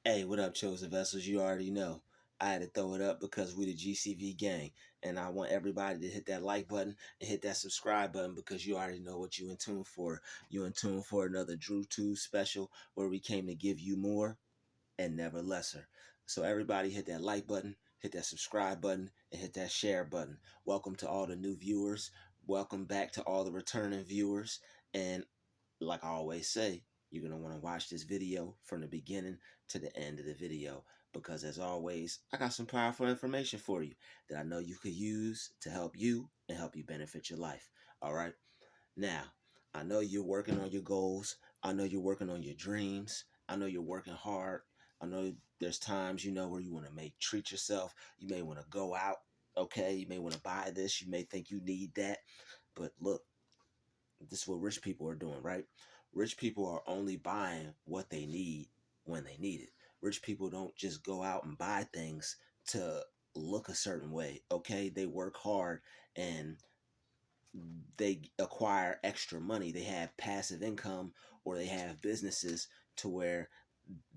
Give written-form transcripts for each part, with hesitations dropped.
Hey, what up, chosen vessels? You already know. I had to throw it up because we the GCV gang, and I want everybody to hit that like button and hit that subscribe button because you already know what you in tune for. You in tune for another Druuill special where we came to give you more and never lesser. So everybody hit that like button, hit that subscribe button, and hit that share button. Welcome to all the new viewers. Welcome back to all the returning viewers. And like I always say, you're going to want to watch this video from the beginning to the end of the video because as always, I got some powerful information for you that I know you could use to help you and help you benefit your life. All right. Now, I know you're working on your goals. I know you're working on your dreams. I know you're working hard. I know there's times, where you want to treat yourself. You may want to go out. Okay. You may want to buy this. You may think you need that. But look, this is what rich people are doing, right? Rich people are only buying what they need when they need it. Rich people don't just go out and buy things to look a certain way, okay? They work hard and they acquire extra money. They have passive income or they have businesses to where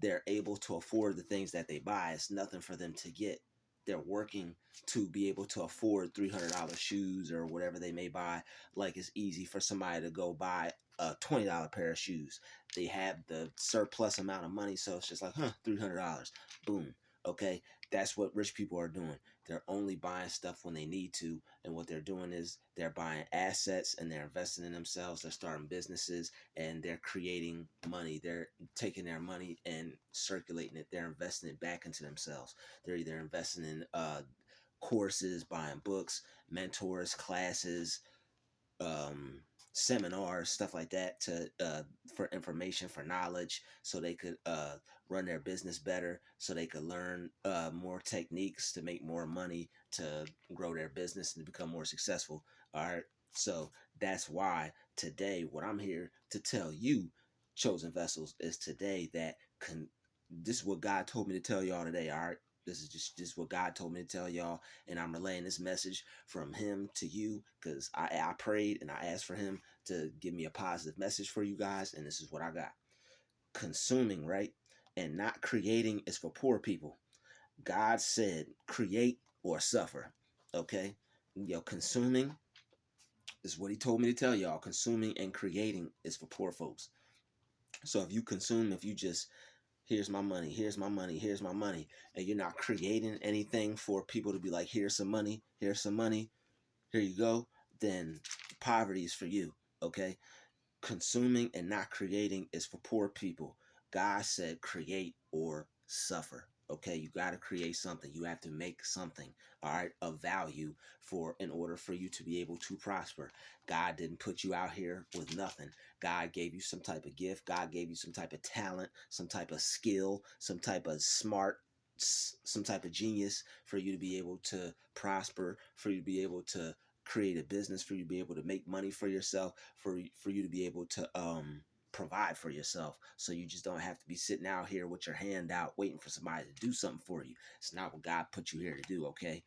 they're able to afford the things that they buy. It's nothing for them to get. They're working to be able to afford $300 shoes or whatever they may buy. Like it's easy for somebody to go buy a $20 pair of shoes. They have the surplus amount of money, so it's just like, $300. Boom. Okay, that's what rich people are doing. They're only buying stuff when they need to, and what they're doing is they're buying assets and they're investing in themselves. They're starting businesses and they're creating money. They're taking their money and circulating it. They're investing it back into themselves. They're either investing in courses, buying books, mentors, classes, um, seminars, stuff like that to for information, for knowledge, so they could run their business better, so they could learn more techniques to make more money, to grow their business and to become more successful. All right. So that's why today, what I'm here to tell you, chosen vessels, is today that this is what God told me to tell y'all today. All right. This is what God told me to tell y'all, and I'm relaying this message from Him to you because I prayed and I asked for Him to give me a positive message for you guys, and this is what I got. Consuming, right, and not creating is for poor people. God said, create or suffer. Okay, consuming is what He told me to tell y'all. Consuming and creating is for poor folks. So if you consume, if you just here's my money, here's my money, here's my money, and you're not creating anything for people to be like, here's some money, here's some money, here you go, then poverty is for you, okay? Consuming and not creating is for poor people. God said create or suffer. Okay, you got to create something. You have to make something, all right, of value for in order for you to be able to prosper. God didn't put you out here with nothing. God gave you some type of gift. God gave you some type of talent, some type of skill, some type of smart, some type of genius for you to be able to prosper, for you to be able to create a business, for you to be able to make money for yourself, for you to be able to provide for yourself, so you just don't have to be sitting out here with your hand out waiting for somebody to do something for you. It's not what God put you here to do. Okay,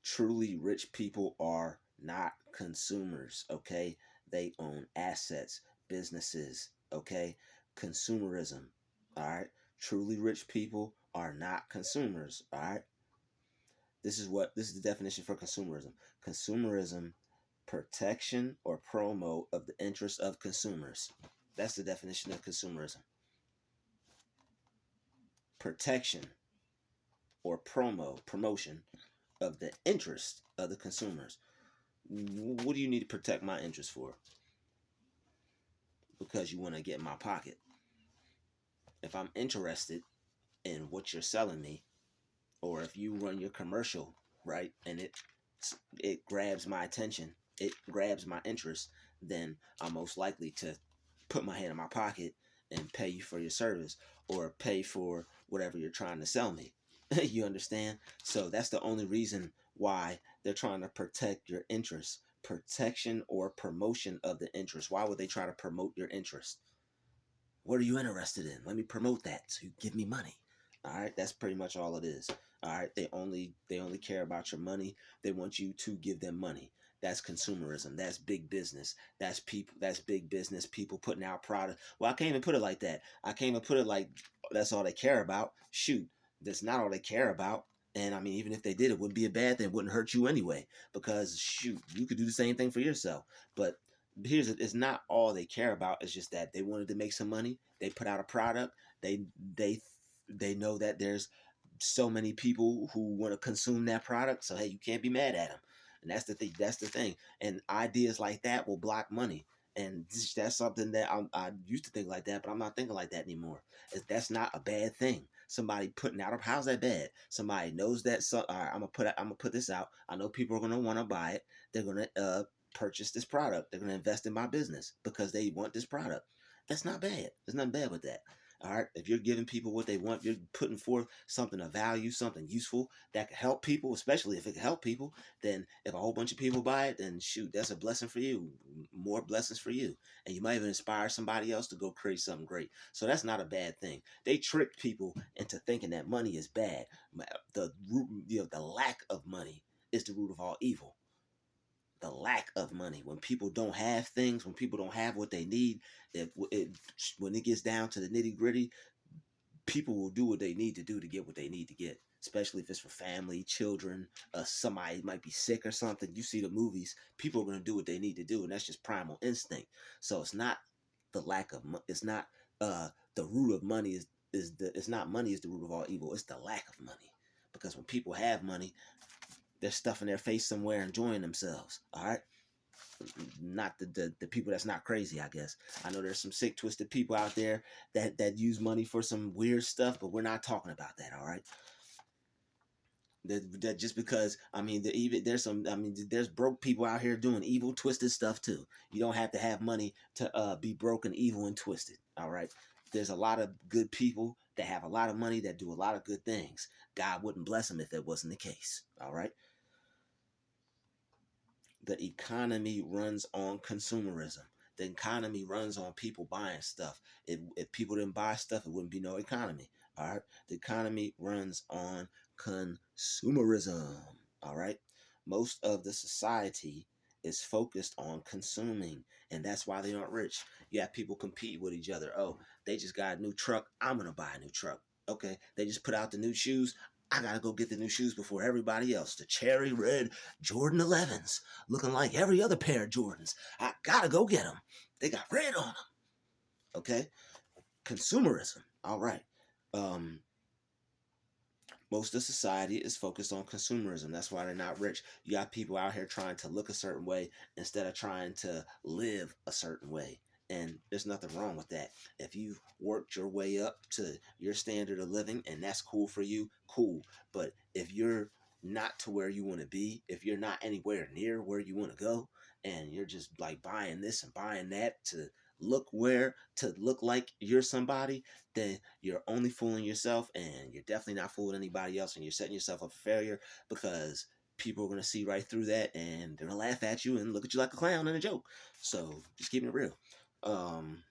truly rich people are not consumers. Okay, they own assets, businesses. Okay, consumerism. All right, truly rich people are not consumers. All right, this is the definition for consumerism. Consumerism, protection or promo of the interests of consumers. That's the definition of consumerism. Protection or promotion of the interest of the consumers. What do you need to protect my interest for? Because you want to get in my pocket. If I'm interested in what you're selling me, or if you run your commercial, right, and it grabs my attention, it grabs my interest, then I'm most likely to put my hand in my pocket and pay you for your service or pay for whatever you're trying to sell me. You understand? So that's the only reason why they're trying to protect your interest. Protection or promotion of the interest. Why would they try to promote your interest? What are you interested in? Let me promote that so you give me money. All right, that's pretty much all it is. All right, they only care about your money. They want you to give them money. That's consumerism. That's big business. That's people. That's big business. People putting out product. Well, I can't even put it like that. I can't even put it like that's all they care about. Shoot, that's not all they care about. And I mean, even if they did, it wouldn't be a bad thing. It wouldn't hurt you anyway. Because shoot, you could do the same thing for yourself. But here's it. It's not all they care about. It's just that they wanted to make some money. They put out a product. They they know that there's so many people who want to consume that product. So hey, you can't be mad at them. And that's the thing. That's the thing. And ideas like that will block money. And that's something that I used to think like that, but I'm not thinking like that anymore. That's not a bad thing. Somebody putting out a how's that bad? Somebody knows that. So all right, I'm gonna put this out. I know people are gonna want to buy it. They're gonna purchase this product. They're gonna invest in my business because they want this product. That's not bad. There's nothing bad with that. All right. If you're giving people what they want, you're putting forth something of value, something useful that can help people, especially if it can help people, then if a whole bunch of people buy it, then shoot, that's a blessing for you. More blessings for you. And you might even inspire somebody else to go create something great. So that's not a bad thing. They trick people into thinking that money is bad. The root, the lack of money is the root of all evil. The lack of money, when people don't have things, when people don't have what they need, when it gets down to the nitty gritty, people will do what they need to do to get what they need to get, especially if it's for family, children, somebody might be sick or something. You see the movies, people are going to do what they need to do, and that's just primal instinct. So it's not the lack of it's not the root of money is the it's not money is the root of all evil. It's the lack of money, because when people have money, they're stuffing their face somewhere enjoying themselves. All right. Not the people that's not crazy, I guess. I know there's some sick, twisted people out there that use money for some weird stuff, but we're not talking about that, all right? That just because, I mean, even there's some, I mean, there's broke people out here doing evil, twisted stuff too. You don't have to have money to be broken, evil, and twisted, all right? There's a lot of good people that have a lot of money that do a lot of good things. God wouldn't bless them if that wasn't the case, all right? The economy runs on consumerism. The economy runs on people buying stuff. If people didn't buy stuff, it wouldn't be no economy. All right. The economy runs on consumerism. All right. Most of the society is focused on consuming, and that's why they aren't rich. You have people compete with each other. Oh, they just got a new truck. I'm going to buy a new truck. Okay. They just put out the new shoes. I got to go get the new shoes before everybody else. The cherry red Jordan 11s looking like every other pair of Jordans. I gotta go get them. They got red on them. Okay, consumerism. All right. Um, Most of society is focused on consumerism. That's why they're not rich. You got people out here trying to look a certain way instead of trying to live a certain way. And there's nothing wrong with that. If you've worked your way up to your standard of living and that's cool for you, cool. But if you're not to where you want to be, if you're not anywhere near where you want to go, and you're just like buying this and buying that to look like you're somebody, then you're only fooling yourself, and you're definitely not fooling anybody else, and you're setting yourself up for failure, because people are going to see right through that, and they're going to laugh at you and look at you like a clown and a joke. So just keeping it real. um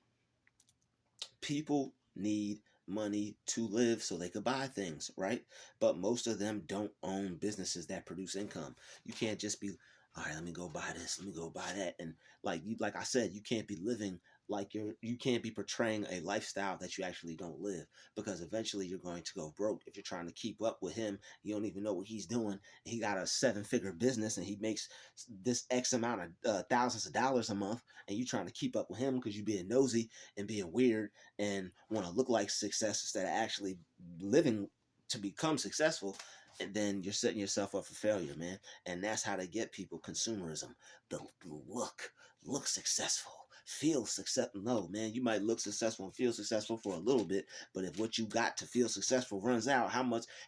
People need money to live so they could buy things, right? But most of them don't own businesses that produce income. You can't just be, all right, let me go buy this, let me go buy that. And like I said, you can't be living like you can't be portraying a lifestyle that you actually don't live, because eventually you're going to go broke if you're trying to keep up with him. You don't even know what he's doing. He got a 7-figure business and he makes this X amount of thousands of dollars a month, and you trying to keep up with him because you being nosy and being weird and want to look like success instead of actually living to become successful. And then you're setting yourself up for failure, man. And that's how they get people: consumerism. The look successful, feel successful. No, man, you might look successful and feel successful for a little bit, but if what you got to feel successful runs out,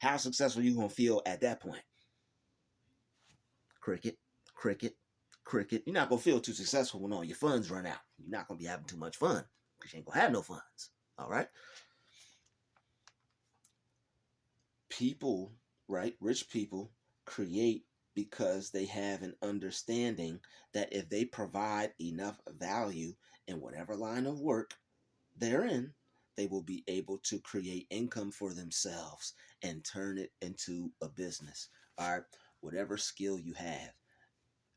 how successful you gonna feel at that point? Cricket, cricket, cricket. You're not gonna feel too successful when all your funds run out. You're not gonna be having too much fun because you ain't gonna have no funds. All right. People, right? Rich people create because they have an understanding that if they provide enough value in whatever line of work they're in, they will be able to create income for themselves and turn it into a business. All right. Whatever skill you have,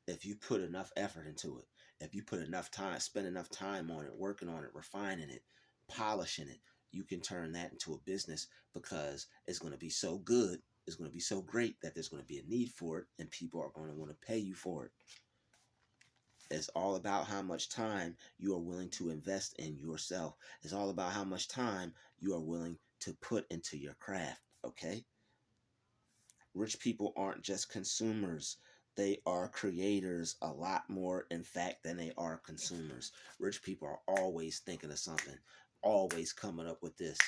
If you put enough effort into it, if you put enough time, spend enough time on it, working on it, refining it, polishing it, you can turn that into a business, because it's going to be so good, it's going to be so great that there's going to be a need for it, and people are going to want to pay you for it. It's all about how much time you are willing to invest in yourself. It's all about how much time you are willing to put into your craft, okay? Rich people aren't just consumers. They are creators a lot more, in fact, than they are consumers. Rich people are always thinking of something, always coming up with this.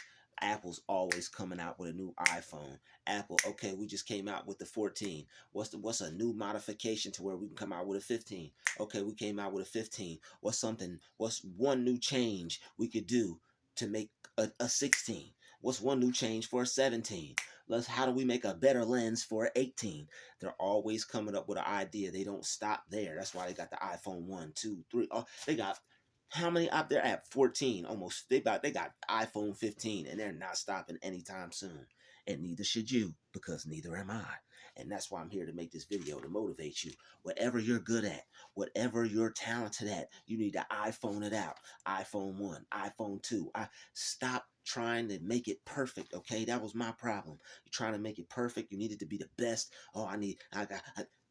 Apple's always coming out with a new iPhone. Apple, okay, we just came out with the 14. What's a new modification to where we can come out with a 15? Okay, we came out with a 15. What's one new change we could do to make a 16? What's one new change for a 17? How do we make a better lens for 18? They're always coming up with an idea. They don't stop there. That's why they got the iPhone 1, 2, 3. Oh, they got how many up there at 14? Almost they got iPhone 15, and they're not stopping anytime soon. And neither should you, because neither am I. And that's why I'm here to make this video to motivate you. Whatever you're good at, whatever you're talented at, you need to iPhone it out. iPhone 1, iPhone 2. Stop trying to make it perfect, okay? That was my problem. You're trying to make it perfect. You need it to be the best. Oh,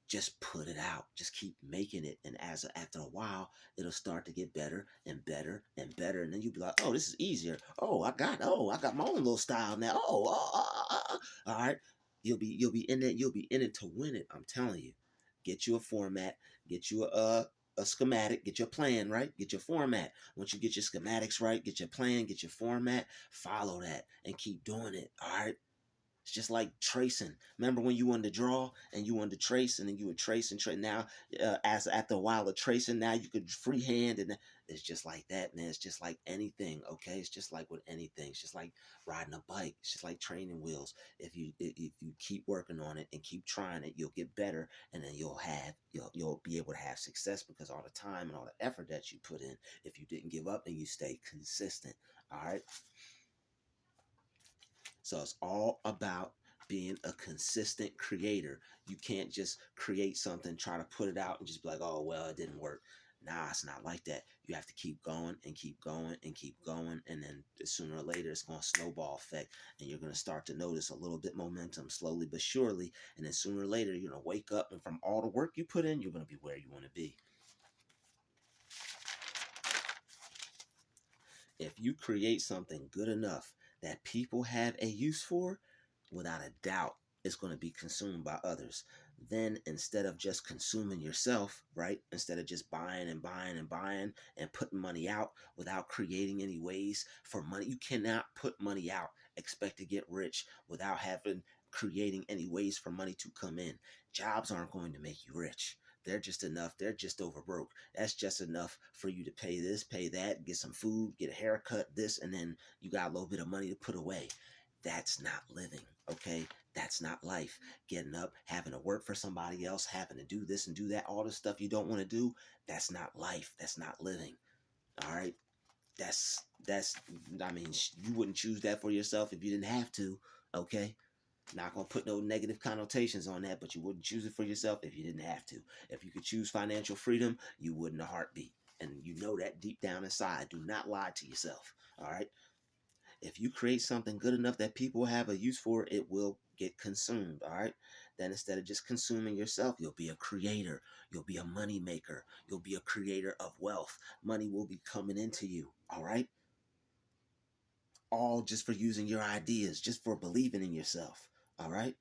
just put it out. Just keep making it. And after a while, it'll start to get better and better and better. And then you'll be like, oh, this is easier. I got my own little style now. All right. You'll be in it. You'll be in it to win it. I'm telling you. Get you a format. Get you a schematic. Get your plan right. Get your format. Once you get your schematics right, get your plan, get your format, follow that and keep doing it. All right. It's just like tracing. Remember when you wanted to draw and you wanted to trace, and then you would trace and trace. Now, as after a while of tracing, now you could freehand, and it's just like that, man. It's just like anything, okay? It's just like with anything. It's just like riding a bike. It's just like training wheels. If you keep working on it and keep trying it, you'll get better, and then you'll be able to have success, because all the time and all the effort that you put in, if you didn't give up and you stay consistent, all right. So it's all about being a consistent creator. You can't just create something, try to put it out, and just be like, oh, well, it didn't work. Nah, it's not like that. You have to keep going and keep going and keep going. And then sooner or later, it's going to snowball effect. And you're going to start to notice a little bit momentum slowly but surely. And then sooner or later, you're going to wake up. And from all the work you put in, you're going to be where you want to be. If you create something good enough that people have a use for, without a doubt, it's going to be consumed by others. Then instead of just consuming yourself, right? Instead of just buying and buying and buying and putting money out without creating any ways for money, you cannot put money out, expect to get rich without having creating any ways for money to come in. Jobs aren't going to make you rich. They're just enough. They're just over broke. That's just enough for you to pay this, pay that, get some food, get a haircut, this, and then you got a little bit of money to put away. That's not living, okay? That's not life. Getting up, having to work for somebody else, having to do this and do that, all the stuff you don't want to do, that's not life. That's not living, all right? That's I mean, you wouldn't choose that for yourself if you didn't have to, okay? Not gonna put no negative connotations on that, but you wouldn't choose it for yourself if you didn't have to. If you could choose financial freedom, you wouldn't a heartbeat. And you know that deep down inside. Do not lie to yourself, all right? If you create something good enough that people have a use for, it will get consumed, all right? Then instead of just consuming yourself, you'll be a creator. You'll be a money maker. You'll be a creator of wealth. Money will be coming into you, all right? All just for using your ideas, just for believing in yourself, all right?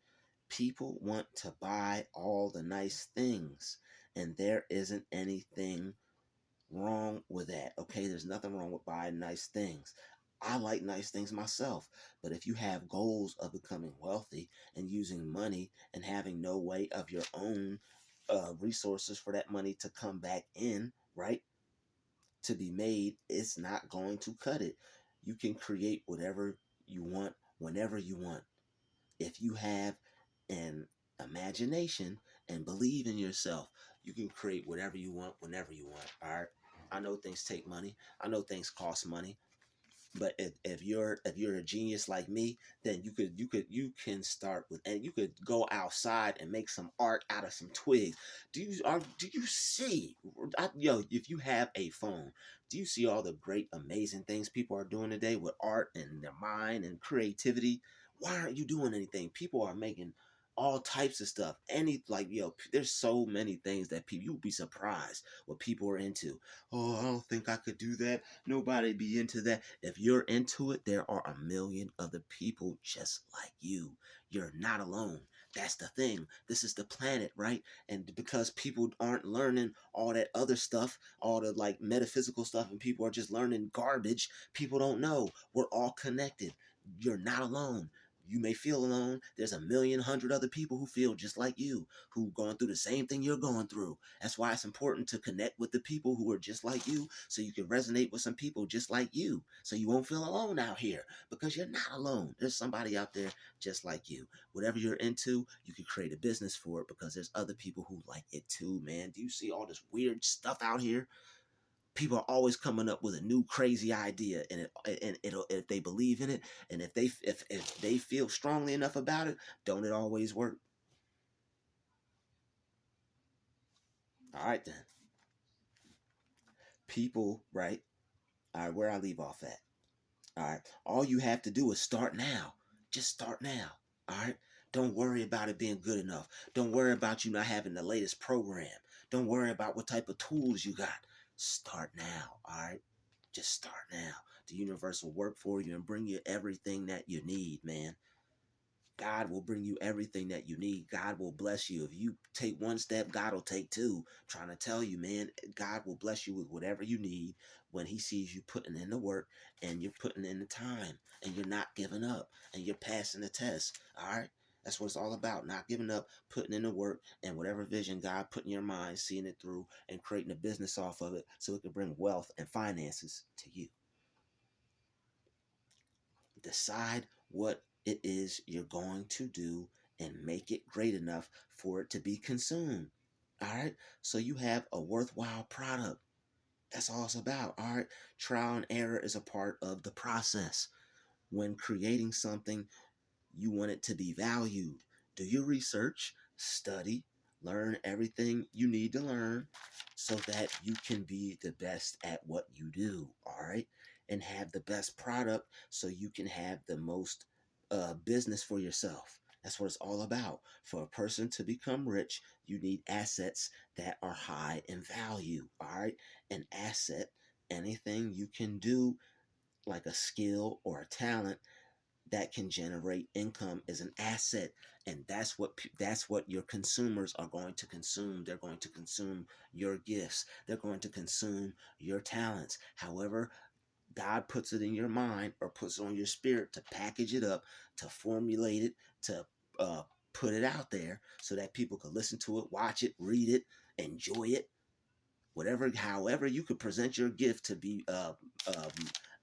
People want to buy all the nice things, and there isn't anything wrong with that, okay? There's nothing wrong with buying nice things. I like nice things myself, but if you have goals of becoming wealthy and using money and having no way of your own resources for that money to come back in, right, to be made, it's not going to cut it. You can create whatever you want whenever you want. If you have an imagination and believe in yourself, you can create whatever you want whenever you want. All right. I know things take money. I know things cost money. But if you're a genius like me, then you can start with, and you could go outside and make some art out of some twigs. Do you see? If you have a phone, do you see all the great amazing things people are doing today with art and their mind and creativity? Why aren't you doing anything? People are making all types of stuff. There's so many things that people, you'll be surprised what people are into. Oh, I don't think I could do that. Nobody be into that. If you're into it, there are a million other people just like you. You're not alone. That's the thing. This is the planet, right? And because people aren't learning all that other stuff, all the like metaphysical stuff, and people are just learning garbage, people don't know. We're all connected. You're not alone. You may feel alone. There's a million hundred other people who feel just like you, who going through the same thing you're going through. That's why it's important to connect with the people who are just like you, so you can resonate with some people just like you, so you won't feel alone out here, because you're not alone. There's somebody out there just like you. Whatever you're into, you can create a business for it, because there's other people who like it too, man. Do you see all this weird stuff out here? People are always coming up with a new crazy idea, and it'll, if they believe in it, and if they feel strongly enough about it, don't it always work? All right then. People, right? All right, where I leave off at. All right. All you have to do is start now. Just start now. All right. Don't worry about it being good enough. Don't worry about you not having the latest program. Don't worry about what type of tools you got. Start now. All right. Just start now. The universe will work for you and bring you everything that you need, man. God will bring you everything that you need. God will bless you. If you take one step, God will take two. I'm trying to tell you, man, God will bless you with whatever you need when He sees you putting in the work and you're putting in the time and you're not giving up and you're passing the test. All right. That's what it's all about. Not giving up, putting in the work, and whatever vision God put in your mind, seeing it through and creating a business off of it so it can bring wealth and finances to you. Decide what it is you're going to do and make it great enough for it to be consumed. All right. So you have a worthwhile product. That's all it's about. All right. Trial and error is a part of the process. When creating something, you want it to be valued. Do your research, study, learn everything you need to learn so that you can be the best at what you do. All right. And have the best product so you can have the most business for yourself. That's what it's all about. For a person to become rich, you need assets that are high in value. All right. An asset, anything you can do, like a skill or a talent that can generate income, is an asset. And that's what your consumers are going to consume. They're going to consume your gifts. They're going to consume your talents. However God puts it in your mind or puts it on your spirit to package it up, to formulate it, to uh, put it out there so that people can listen to it, watch it, read it, enjoy it, whatever, however you could present your gift to be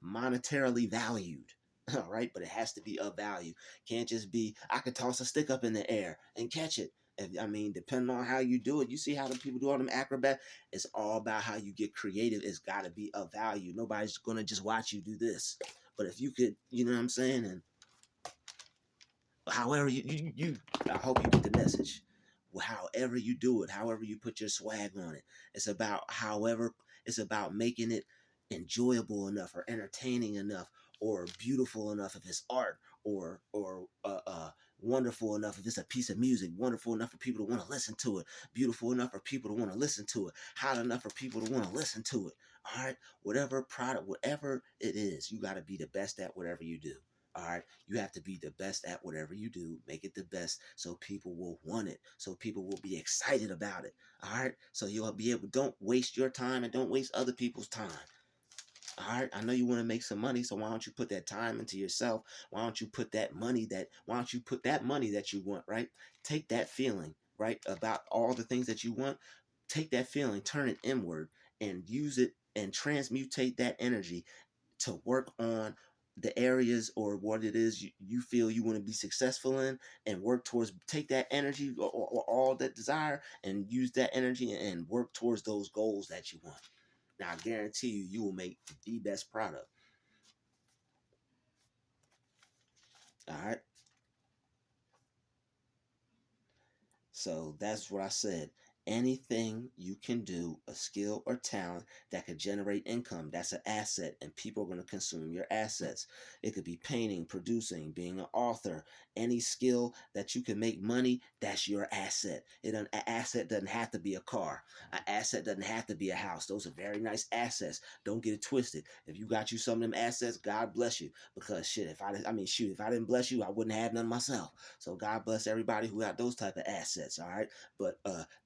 monetarily valued. All right, but it has to be of value. Can't just be, I could toss a stick up in the air and catch it. I mean, depending on how you do it, you see how the people do all them acrobat. It's all about how you get creative. It's got to be of value. Nobody's gonna just watch you do this. But if you could, you know what I'm saying, and however I hope you get the message. However you do it, however you put your swag on it, it's about however, it's about making it enjoyable enough or entertaining enough or beautiful enough if it's art, or wonderful enough if it's a piece of music, wonderful enough for people to want to listen to it, beautiful enough for people to want to listen to it, hot enough for people to want to listen to it. All right, whatever product, whatever it is, you got to be the best at whatever you do. All right. You have to be the best at whatever you do. Make it the best so people will want it. So people will be excited about it. All right. So you'll be able, don't waste your time and don't waste other people's time. All right. I know you want to make some money. So why don't you put that time into yourself? Why don't you put that money that you want, right? Take that feeling, right? About all the things that you want. Take that feeling, turn it inward and use it and transmutate that energy to work on the areas or what it is you feel you want to be successful in, and work towards, take that energy or all that desire and use that energy and work towards those goals that you want. Now I guarantee you, you will make the best product. So that's what I said. Anything you can do, a skill or talent that could generate income, that's an asset, and people are going to consume your assets. It could be painting, producing, being an author. Any skill that you can make money, that's your asset. An asset doesn't have to be a car. An asset doesn't have to be a house. Those are very nice assets. Don't get it twisted. If you got you some of them assets, God bless you. Because shit, if I didn't bless you, I wouldn't have none myself. So God bless everybody who got those type of assets. All right, but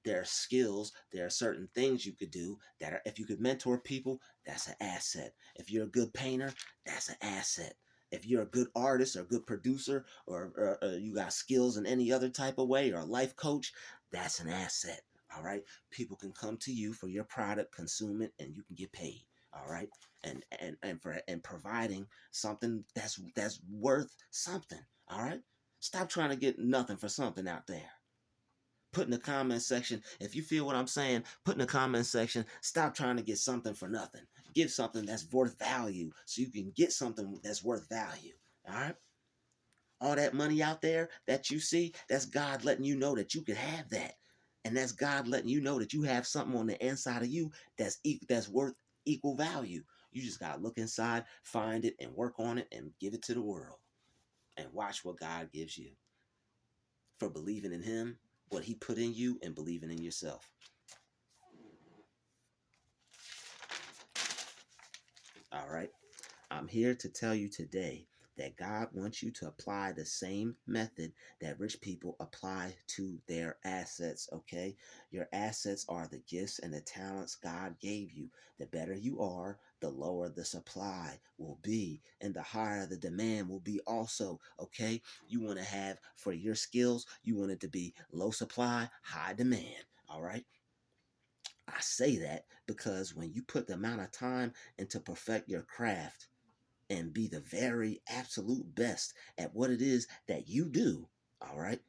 there are skills, there are certain things you could do that are, if you could mentor people, that's an asset. If you're a good painter, that's an asset. If you're a good artist or a good producer, or you got skills in any other type of way, or a life coach, that's an asset. All right, people can come to you for your product, consume it, and you can get paid. All right, and providing something that's worth something. All right, stop trying to get nothing for something out there. Put in the comment section, if you feel what I'm saying, put in the comment section, stop trying to get something for nothing. Give something that's worth value so you can get something that's worth value. All right? All that money out there that you see, that's God letting you know that you can have that. And that's God letting you know that you have something on the inside of you that's worth equal value. You just got to look inside, find it, and work on it and give it to the world. And watch what God gives you for believing in Him, what He put in you, and believing in yourself. All right. I'm here to tell you today that God wants you to apply the same method that rich people apply to their assets, okay? Your assets are the gifts and the talents God gave you. The better you are, the lower the supply will be, and the higher the demand will be also, okay? You want to have, for your skills, you want it to be low supply, high demand, all right? I say that because when you put the amount of time into perfect your craft, and be the very absolute best at what it is that you do, all right?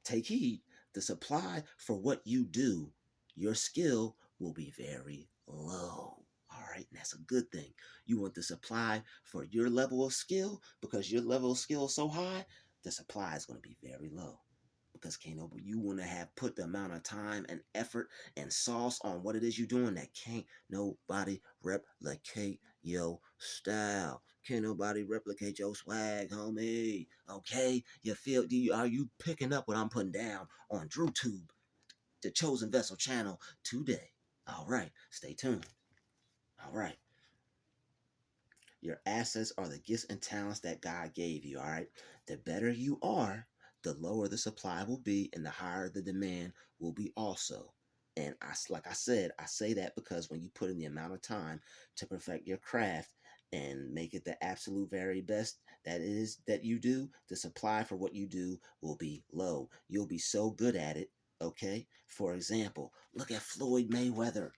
Take heed. The supply for what you do, your skill will be very low. All right, and that's a good thing. You want the supply for your level of skill because your level of skill is so high, the supply is going to be very low because can't nobody, you want to have put the amount of time and effort and sauce on what it is you're doing that can't nobody replicate your style. Can't nobody replicate your swag, homie. Okay, are you picking up what I'm putting down on Druuill, the Chosen Vessel channel today? All right, stay tuned. All right. Your assets are the gifts and talents that God gave you, all right? The better you are, the lower the supply will be and the higher the demand will be also. And like I said, I say that because when you put in the amount of time to perfect your craft and make it the absolute very best that is that you do, the supply for what you do will be low. You'll be so good at it, okay? For example, look at Floyd Mayweather.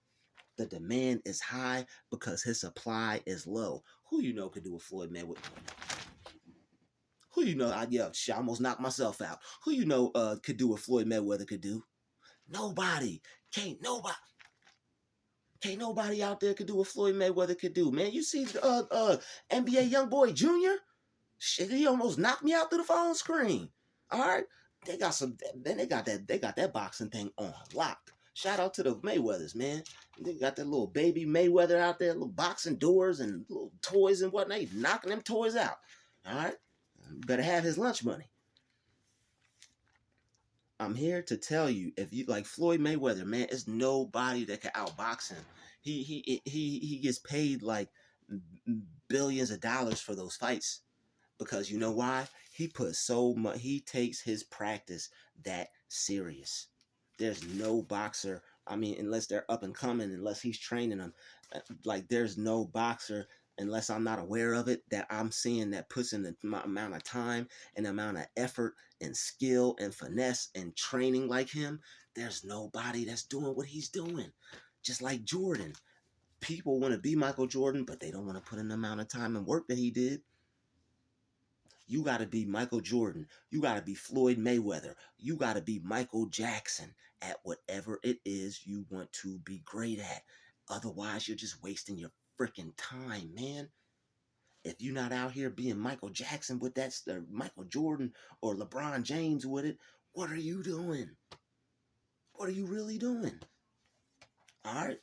The demand is high because his supply is low. Who you know could do a Floyd Mayweather? Who you know? I almost knocked myself out. Who you know could do what Floyd Mayweather could do? Nobody. Can't nobody. Can't nobody out there could do what Floyd Mayweather could do, man. You see, NBA YoungBoy Jr. Shit, he almost knocked me out through the phone screen. All right, they got some. Then they got that boxing thing on lock. Shout out to the Mayweathers, man. They got that little baby Mayweather out there, little boxing doors and little toys and whatnot. He's knocking them toys out. All right, better have his lunch money. I'm here to tell you, if you like Floyd Mayweather, man, it's nobody that can outbox him. He gets paid like billions of dollars for those fights. Because you know why? He puts so much, he takes his practice that serious. There's no boxer, I mean, unless they're up and coming, unless he's training them, like there's no boxer, unless I'm not aware of it, that I'm seeing that puts in the amount of time and amount of effort and skill and finesse and training like him. There's nobody that's doing what he's doing. Just like Jordan. People want to be Michael Jordan, but they don't want to put in the amount of time and work that he did. You got to be Michael Jordan. You got to be Floyd Mayweather. You got to be Michael Jackson at whatever it is you want to be great at. Otherwise, you're just wasting your freaking time, man. If you're not out here being Michael Jackson with that, Michael Jordan or LeBron James with it, What are you doing? What are you really doing? All right.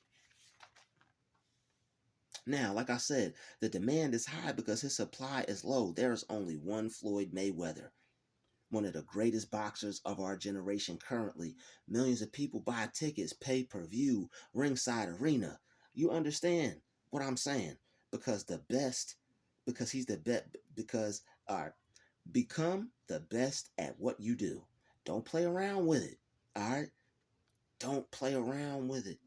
Now, like I said, the demand is high because his supply is low. There's only one Floyd Mayweather, one of the greatest boxers of our generation currently. Millions of people buy tickets, pay per view, ringside arena. You understand what I'm saying? Because the best, because he's the best, because, become the best at what you do. Don't play around with it. All right? Don't play around with it.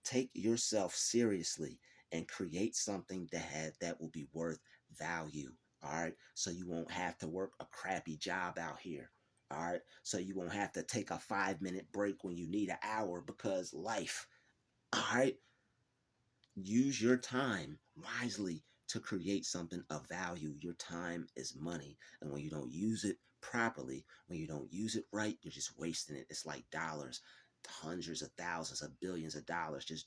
Take yourself seriously and create something that will be worth value. All right, so you won't have to work a crappy job out here. All right, so you won't have to take a 5 minute break when you need an hour because life. All right, use your time wisely to create something of value. Your time is money, and when you don't use it properly, when you don't use it right, you're just wasting it. It's like dollars, hundreds of thousands of billions of dollars just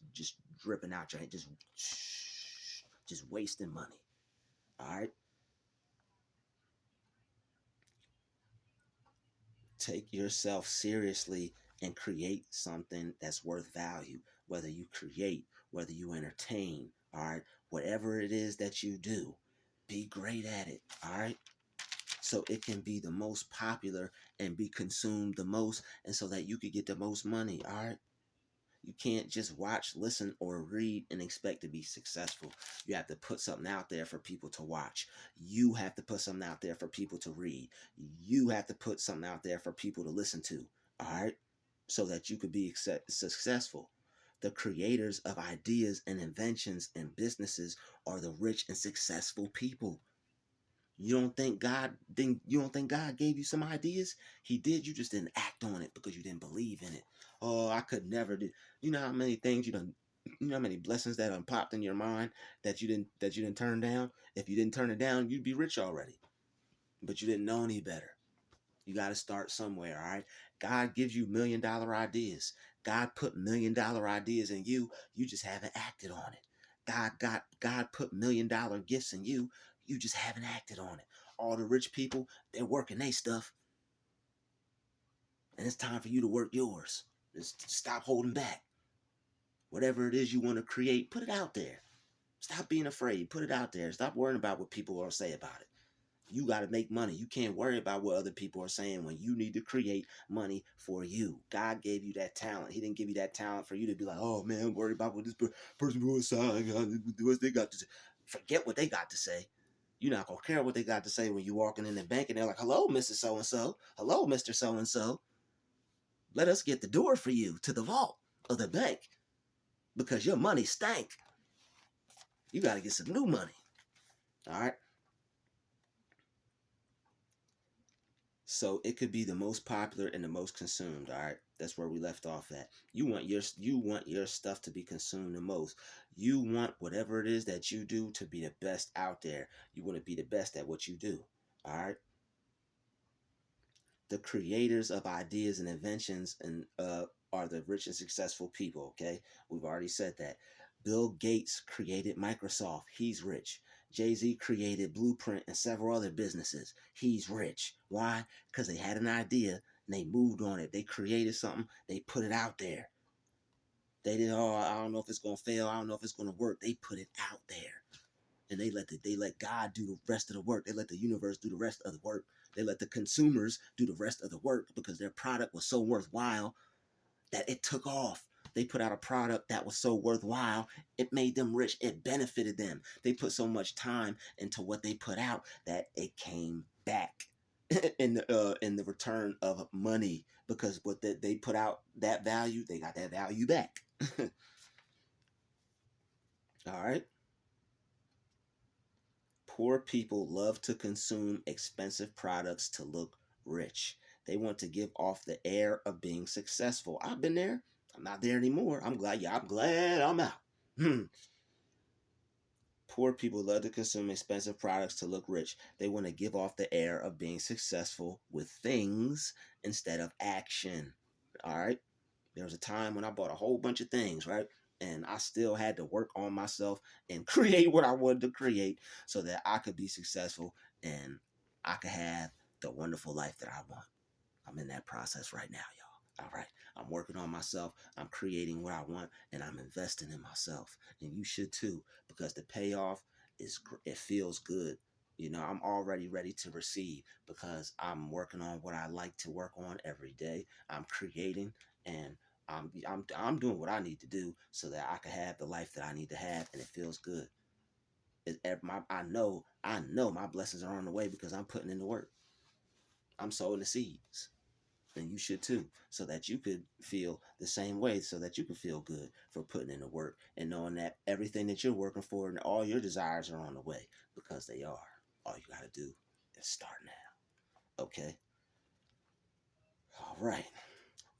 dripping out your hand, just wasting money. All right, take yourself seriously and create something that's worth value. Whether you create, whether you entertain, all right, whatever it is that you do, be great at it. All right, so it can be the most popular and be consumed the most, and so that you could get the most money. All right, you can't just watch, listen, or read and expect to be successful. You have to put something out there for people to watch. You have to put something out there for people to read. You have to put something out there for people to listen to. All right, so that you could be successful. The creators of ideas and inventions and businesses are the rich and successful people. You don't think God gave you some ideas? He did. You just didn't act on it because you didn't believe in it. Oh, I could never do. You know how many things you done, you know how many blessings that popped in your mind that you didn't turn down? If you didn't turn it down, you'd be rich already. But you didn't know any better. You got to start somewhere, all right? God gives you $1 million ideas. God put $1 million ideas in you. You just haven't acted on it. God put $1 million gifts in you. You just haven't acted on it. All the rich people, they're working their stuff, and it's time for you to work yours. Just stop holding back. Whatever it is you want to create, put it out there. Stop being afraid. Put it out there. Stop worrying about what people will say about it. You got to make money. You can't worry about what other people are saying when you need to create money for you. God gave you that talent. He didn't give you that talent for you to be like, oh man, I'm worried about what this person will say. What they got to say. Forget what they got to say. You're not going to care what they got to say when you're walking in the bank and they're like, hello, Mr. So-and-so. Hello, Mr. So-and-so. Let us get the door for you to the vault of the bank because your money stank. You got to get some new money. All right. So it could be the most popular and the most consumed. All right, that's where we left off at. You want your stuff to be consumed the most. You want whatever it is that you do to be the best out there. You want to be the best at what you do. All right. The creators of ideas and inventions and are the rich and successful people. Okay, we've already said that. Bill Gates created Microsoft. He's rich. Jay-Z created Blueprint and several other businesses. He's rich. Why? Because they had an idea and they moved on it. They created something. They put it out there. They didn't. Oh, I don't know if it's gonna fail. I don't know if it's gonna work. They put it out there, and they let God do the rest of the work. They let the universe do the rest of the work. They let the consumers do the rest of the work because their product was so worthwhile that it took off. They put out a product that was so worthwhile, it made them rich. It benefited them. They put so much time into what they put out that it came back in the return of money because what they put out that value, they got that value back. All right. Poor people love to consume expensive products to look rich. They want to give off the air of being successful. I've been there. I'm not there anymore. I'm glad. Yeah, I'm glad I'm out. Poor people love to consume expensive products to look rich. They want to give off the air of being successful with things instead of action. All right. There was a time when I bought a whole bunch of things, right? And I still had to work on myself and create what I wanted to create so that I could be successful and I could have the wonderful life that I want. I'm in that process right now, y'all. All right. I'm working on myself. I'm creating what I want, and I'm investing in myself. And you should too, because the payoff it feels good. I'm already ready to receive because I'm working on what I like to work on every day. I'm creating, and I'm doing what I need to do so that I can have the life that I need to have, and it feels good. I know my blessings are on the way because I'm putting in the work. I'm sowing the seeds, and you should too, so that you could feel the same way, so that you can feel good for putting in the work and knowing that everything that you're working for and all your desires are on the way, because they are. All you got to do is start now. Okay. All right.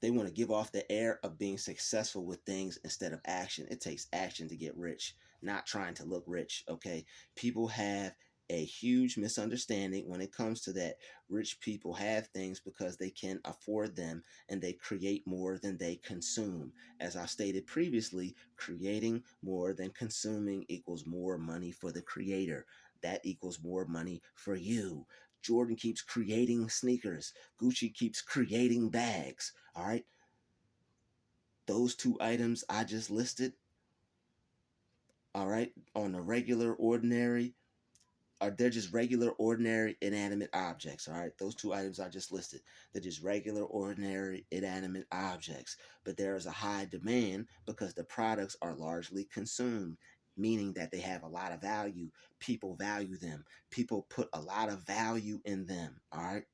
They want to give off the air of being successful with things instead of action. It takes action to get rich, not trying to look rich. Okay. People have a huge misunderstanding when it comes to that. Rich people have things because they can afford them, and they create more than they consume. As I stated previously, creating more than consuming equals more money for the creator. That equals more money for you. Jordan keeps creating sneakers. Gucci keeps creating bags. All right. Those two items I just listed, all right, on the regular, ordinary, they're just regular, ordinary, inanimate objects. All right. Those two items I just listed, they're just regular, ordinary, inanimate objects. But there is a high demand because the products are largely consumed, meaning that they have a lot of value. People value them. People put a lot of value in them. All right.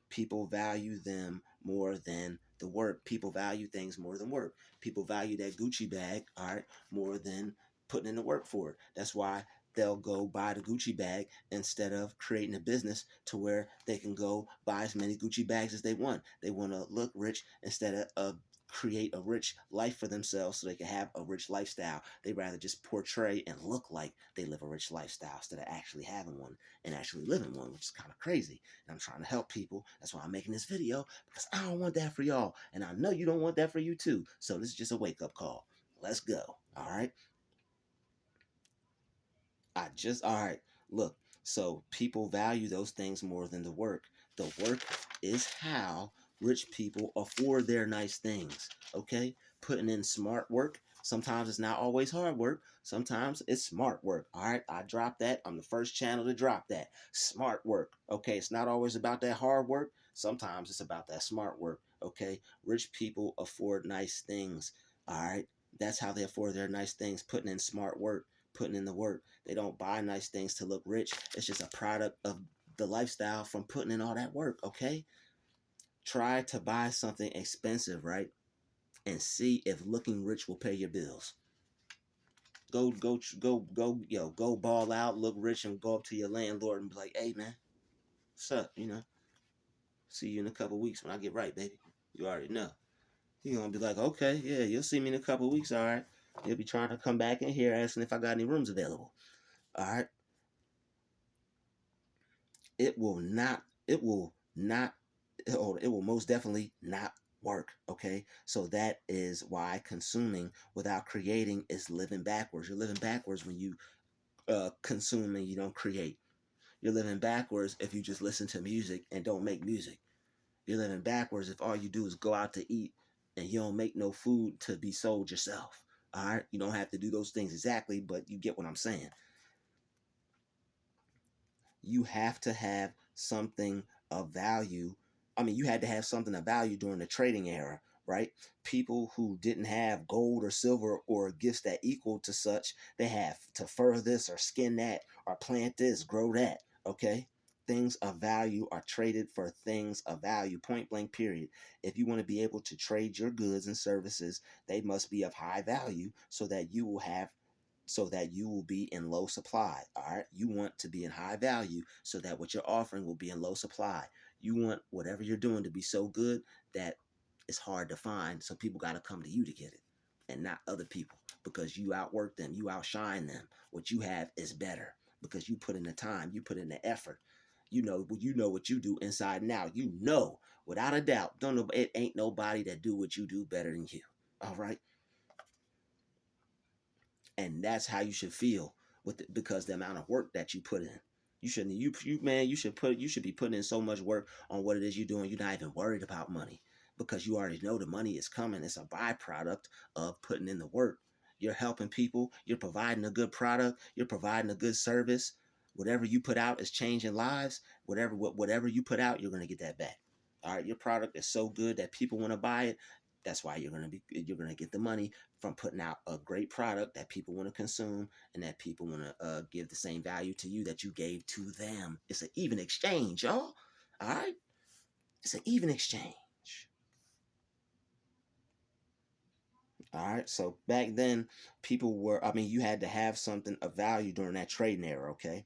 People value them more than the work. People value things more than work. People value that Gucci bag, all right, more than putting in the work for it. That's why they'll go buy the Gucci bag instead of creating a business to where they can go buy as many Gucci bags as they want. They want to look rich instead of create a rich life for themselves so they can have a rich lifestyle. They rather just portray and look like they live a rich lifestyle instead of actually having one and actually living one, which is kind of crazy. And I'm trying to help people. That's why I'm making this video, because I don't want that for y'all. And I know you don't want that for you too. So this is just a wake up call. Let's go. All right. All right, look, so people value those things more than the work. The work is how rich people afford their nice things, okay? Putting in smart work. Sometimes it's not always hard work. Sometimes it's smart work. All right, I dropped that. I'm the first channel to drop that. Smart work, okay? It's not always about that hard work. Sometimes it's about that smart work, okay? Rich people afford nice things, all right? That's how they afford their nice things, putting in smart work, putting in the work. They don't buy nice things to look rich. It's just a product of the lifestyle from putting in all that work, okay? Try to buy something expensive, right? And see if looking rich will pay your bills. Go ball out, look rich, and go up to your landlord and be like, hey, man, what's up? See you in a couple weeks when I get right, baby. You already know. You're going to be like, okay, yeah, you'll see me in a couple weeks, all right? You'll be trying to come back in here asking if I got any rooms available, all right? it will not it will not it will most definitely not work. Okay, so that is why consuming without creating is living backwards. You're living backwards when you consume and you don't create. You're living backwards if you just listen to music and don't make music. You're living backwards if all you do is go out to eat and you don't make no food to be sold yourself. All right, you don't have to do those things exactly, but you get what I'm saying. You have to have something of value. I mean, you had to have something of value during the trading era, right? People who didn't have gold or silver or gifts that equal to such, they have to fur this or skin that or plant this, grow that, okay? Things of value are traded for things of value, point blank, period. If you want to be able to trade your goods and services, they must be of high value so that you will be in low supply. All right. You want to be in high value so that what you're offering will be in low supply. You want whatever you're doing to be so good that it's hard to find. So people got to come to you to get it and not other people, because you outwork them, you outshine them. What you have is better because you put in the time, you put in the effort. You know what you do inside and out. You know, without a doubt, don't know, it ain't nobody that do what you do better than you. All right. And that's how you should feel with it, because the amount of work that you put in. You shouldn't. You man. You should be putting in so much work on what it is you're doing. You're not even worried about money because you already know the money is coming. It's a byproduct of putting in the work. You're helping people. You're providing a good product. You're providing a good service. Whatever you put out is changing lives. Whatever you put out, you're gonna get that back. All right. Your product is so good that people want to buy it. That's why you're gonna get the money from putting out a great product that people want to consume and that people want to give the same value to you that you gave to them. It's an even exchange, y'all. All right, it's an even exchange. All right, so back then, people were. I mean, you had to have something of value during that trading era. Okay,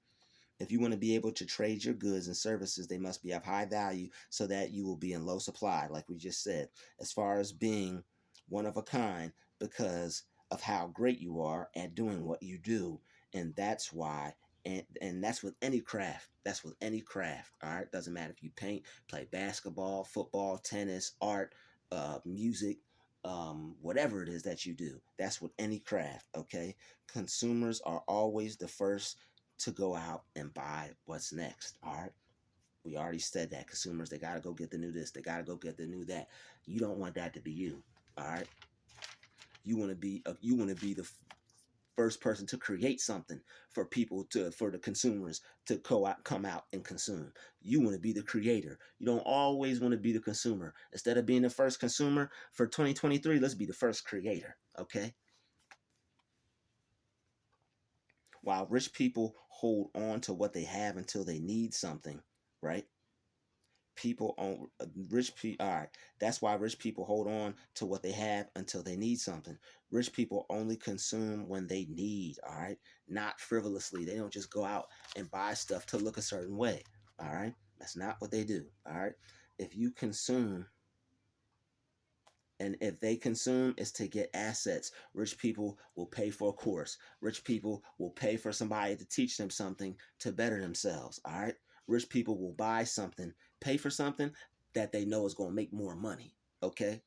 if you want to be able to trade your goods and services, they must be of high value so that you will be in low supply, like we just said, as far as being one of a kind because of how great you are at doing what you do. And that's why, and that's with any craft. That's with any craft. All right. Doesn't matter if you paint, play basketball, football, tennis, art, music, whatever it is that you do. That's with any craft. Okay. Consumers are always the first to go out and buy what's next. All right. We already said that consumers, they got to go get the new this, they got to go get the new that. You don't want that to be you. All right. You want to be the first person to create something for the consumers to come out and consume. You want to be the creator. You don't always want to be the consumer. Instead of being the first consumer for 2023, let's be the first creator. Okay. While rich people hold on to what they have until they need something, right? People on rich people. All right, that's why rich people hold on to what they have until they need something. Rich people only consume when they need. All right, not frivolously. They don't just go out and buy stuff to look a certain way. All right, that's not what they do. All right, if you consume and if they consume, it's to get assets. Rich people will pay for a course. Rich people will pay for somebody to teach them something to better themselves. All right. Rich people will buy something, pay for something that they know is going to make more money. Okay.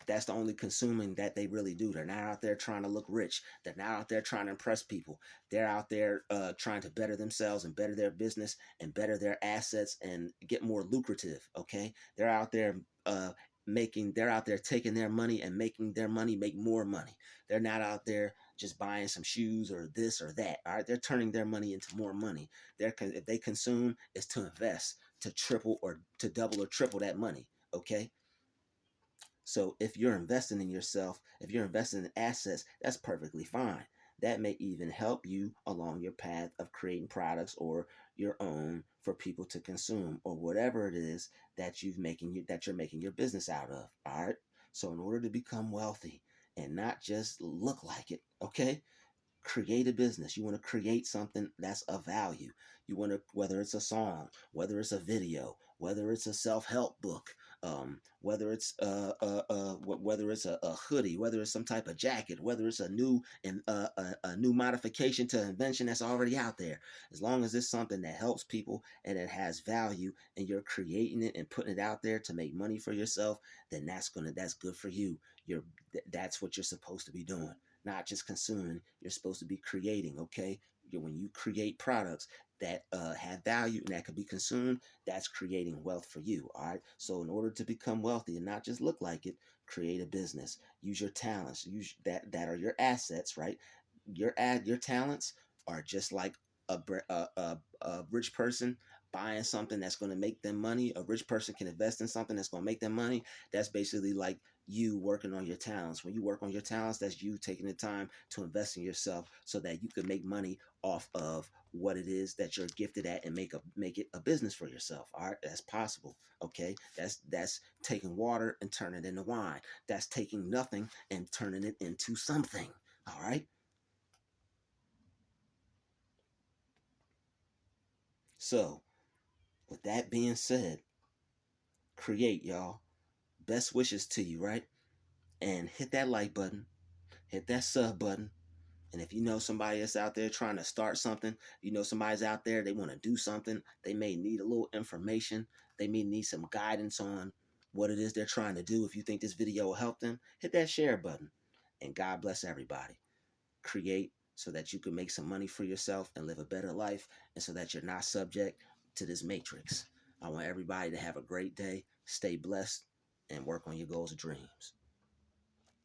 That's the only consuming that they really do. They're not out there trying to look rich. They're not out there trying to impress people. They're out there trying to better themselves and better their business and better their assets and get more lucrative. Okay. They're out there they're out there taking their money and making their money make more money. They're not out there just buying some shoes or this or that. All right, they're turning their money into more money. If they consume, it's to invest to triple or to double or triple that money. Okay. So if you're investing in yourself, if you're investing in assets, that's perfectly fine. That may even help you along your path of creating products or your own for people to consume or whatever it is that you're making your business out of. All right. So in order to become wealthy and not just look like it, okay? Create a business. You want to create something that's of value. You want to, whether it's a song, whether it's a video, whether it's a self-help book, whether it's a hoodie, whether it's some type of jacket, whether it's a new modification to an invention that's already out there. As long as it's something that helps people and it has value, and you're creating it and putting it out there to make money for yourself, then that's good for you. That's what you're supposed to be doing, not just consuming. You're supposed to be creating. Okay, when you create products that have value and that could be consumed, that's creating wealth for you. All right. So in order to become wealthy and not just look like it, create a business. Use your talents. Use that are your assets. Right. Your talents are just like a rich person buying something that's going to make them money. A rich person can invest in something that's going to make them money. That's basically like you working on your talents. When you work on your talents, that's you taking the time to invest in yourself so that you can make money off of what it is that you're gifted at and make it a business for yourself. All right, that's possible. Okay, that's taking water and turning it into wine. That's taking nothing and turning it into something. All right. So with that being said, create, y'all. Best wishes to you, right? And hit that like button, hit that sub button. And if you know somebody that's out there trying to start something, you know somebody's out there, they want to do something, they may need a little information, they may need some guidance on what it is they're trying to do. If you think this video will help them, hit that share button. And God bless everybody. Create, so that you can make some money for yourself and live a better life, and so that you're not subject to this matrix. I want everybody to have a great day, stay blessed, and work on your goals and dreams.